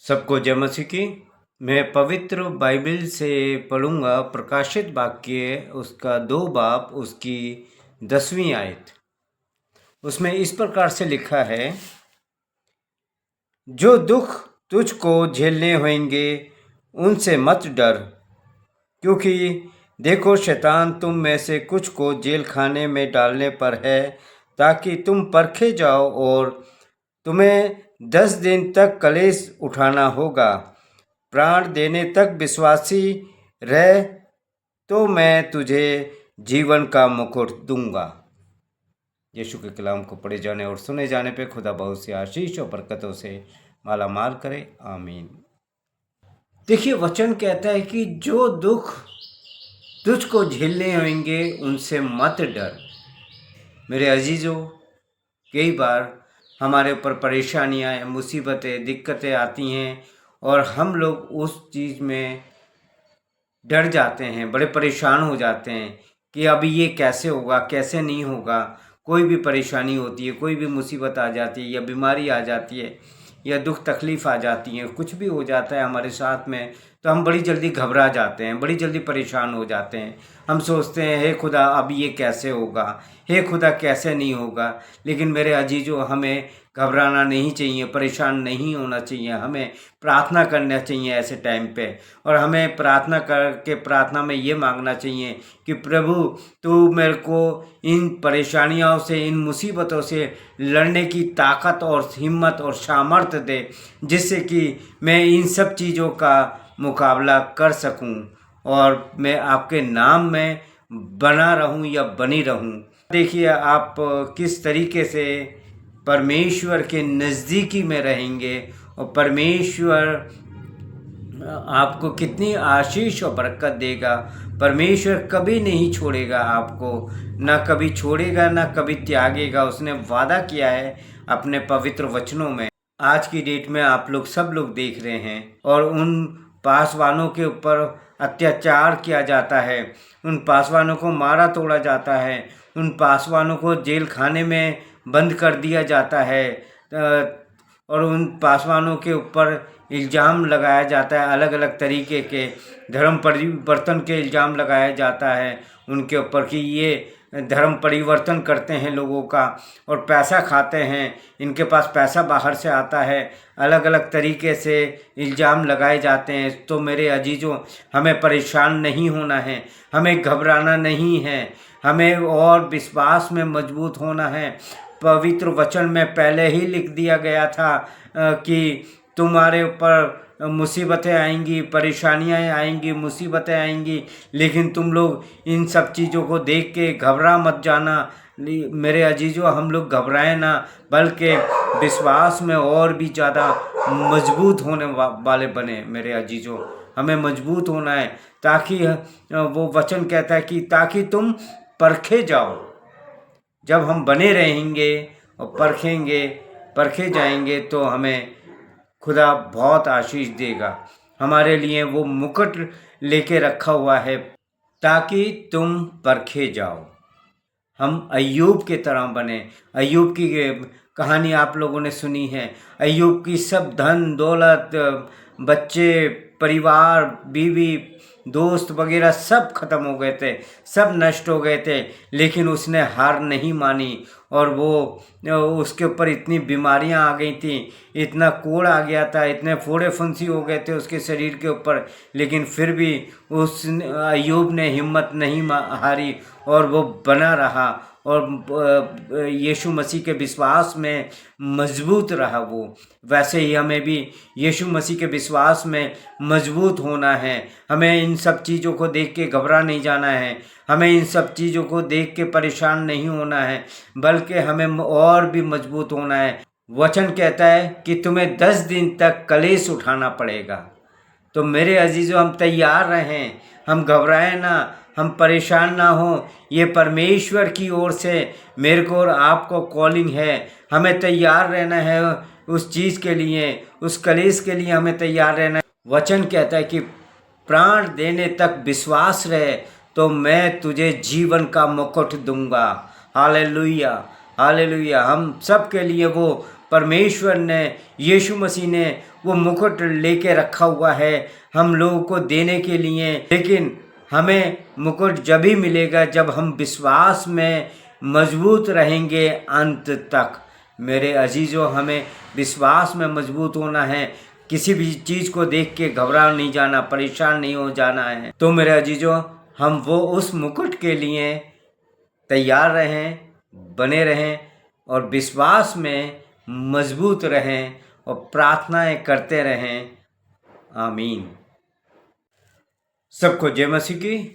सबको जय मसीह की। मैं पवित्र बाइबल से पढ़ूंगा प्रकाशित वाक्य उसका 2 बाब उसकी 10वीं आयत। उसमें इस प्रकार से लिखा है, जो दुख तुझको झेलने होंगे उनसे मत डर, क्योंकि देखो शैतान तुम में से कुछ को जेल खाने में डालने पर है, ताकि तुम परखे जाओ और तुम्हें 10 दिन तक कलेश उठाना होगा। प्राण देने तक विश्वासी रह तो मैं तुझे जीवन का मुकुट दूंगा। यीशु के कलाम को पढ़े जाने और सुने जाने पे खुदा बहुत सी आशीष और बरकतों से माला माल करे। आमीन। देखिए, वचन कहता है कि जो दुख तुझको झेलने होंगे उनसे मत डर। मेरे अजीजों, कई बार हमारे ऊपर परेशानियां, मुसीबतें, दिक्कतें आती हैं और हम लोग उस चीज़ में डर जाते हैं, बड़े परेशान हो जाते हैं कि अभी ये कैसे होगा, कैसे नहीं होगा। कोई भी परेशानी होती है, कोई भी मुसीबत आ जाती है या बीमारी आ जाती है या दुख तकलीफ़ आ जाती है, कुछ भी हो जाता है हमारे साथ में, तो हम बड़ी जल्दी घबरा जाते हैं, बड़ी जल्दी परेशान हो जाते हैं। हम सोचते हैं, हे खुदा अब ये कैसे होगा, हे खुदा कैसे नहीं होगा। लेकिन मेरे अजीजों, हमें घबराना नहीं चाहिए, परेशान नहीं होना चाहिए। हमें प्रार्थना करना चाहिए ऐसे टाइम पे, और हमें प्रार्थना करके प्रार्थना में ये मांगना चाहिए कि प्रभु तू मेरे को इन परेशानियों से, इन मुसीबतों से लड़ने की ताकत और हिम्मत और सामर्थ्य दे, जिससे कि मैं इन सब चीज़ों का मुकाबला कर सकूं और मैं आपके नाम में बना रहूं या बनी रहूं। देखिए, आप किस तरीके से परमेश्वर के नज़दीकी में रहेंगे और परमेश्वर आपको कितनी आशीष और बरकत देगा। परमेश्वर कभी नहीं छोड़ेगा आपको, ना कभी छोड़ेगा, ना कभी त्यागेगा। उसने वादा किया है अपने पवित्र वचनों में। आज की डेट में आप लोग सब लोग देख रहे हैं और उन पासवानों के ऊपर अत्याचार किया जाता है, उन पासवानों को मारा तोड़ा जाता है, उन पासवानों को जेल खाने में बंद कर दिया जाता है और उन पासवानों के ऊपर इल्ज़ाम लगाया जाता है, अलग अलग तरीके के धर्म परिवर्तन के इल्ज़ाम लगाया जाता है उनके ऊपर कि ये धर्म परिवर्तन करते हैं लोगों का और पैसा खाते हैं, इनके पास पैसा बाहर से आता है, अलग अलग तरीके से इल्ज़ाम लगाए जाते हैं। तो मेरे अजीजों, हमें परेशान नहीं होना है, हमें घबराना नहीं है, हमें और विश्वास में मजबूत होना है। पवित्र वचन में पहले ही लिख दिया गया था कि तुम्हारे ऊपर मुसीबतें आएंगी, परेशानियां आएंगी, मुसीबतें आएंगी, लेकिन तुम लोग इन सब चीज़ों को देख के घबरा मत जाना। मेरे अजीजों, हम लोग घबराएं ना, बल्कि विश्वास में और भी ज़्यादा मजबूत होने वाले बने। मेरे अजीजों, हमें मजबूत होना है, ताकि वो वचन कहता है कि ताकि तुम परखे जाओ। जब हम बने रहेंगे और परखे जाएंगे तो हमें खुदा बहुत आशीष देगा। हमारे लिए वो मुकुट लेके रखा हुआ है ताकि तुम परखे जाओ। हम अय्यूब के तरह बने। अय्यूब की कहानी आप लोगों ने सुनी है। अय्यूब की सब धन दौलत, बच्चे, परिवार, बीवी, दोस्त वगैरह सब खत्म हो गए थे, सब नष्ट हो गए थे, लेकिन उसने हार नहीं मानी और वो उसके ऊपर इतनी बीमारियां आ गई थी, इतना कोड़ आ गया था, इतने फोड़े फुंसी हो गए थे उसके शरीर के ऊपर, लेकिन फिर भी उस अय्यूब ने हिम्मत नहीं हारी और वो बना रहा और यीशु मसीह के विश्वास में मजबूत रहा। वो वैसे ही हमें भी यीशु मसीह के विश्वास में मजबूत होना है। हमें इन सब चीज़ों को देख के घबरा नहीं जाना है, हमें इन सब चीज़ों को देख के परेशान नहीं होना है, बल्कि हमें और भी मजबूत होना है। वचन कहता है कि तुम्हें 10 दिन तक कलेश उठाना पड़ेगा। तो मेरे अजीजों, हम तैयार रहें, हम घबराएं ना, हम परेशान ना हो। ये परमेश्वर की ओर से मेरे को और आपको कॉलिंग है। हमें तैयार रहना है उस चीज़ के लिए, उस कलेश के लिए हमें तैयार रहना है। वचन कहता है कि प्राण देने तक विश्वास रहे तो मैं तुझे जीवन का मुकुट दूंगा। Hallelujah, hallelujah. हम सब के लिए वो परमेश्वर ने, यीशु मसीह ने वो मुकुट लेके रखा हुआ है हम लोगों को देने के लिए, लेकिन हमें मुकुट जब ही मिलेगा जब हम विश्वास में मजबूत रहेंगे अंत तक। मेरे अजीजों, हमें विश्वास में मजबूत होना है, किसी भी चीज़ को देख के घबरा नहीं जाना, परेशान नहीं हो जाना है। तो मेरे अजीजों, हम वो उस मुकुट के लिए तैयार रहें, बने रहें और विश्वास में मजबूत रहें और प्रार्थनाएं करते रहें। आमीन। सबको जय मसीह की।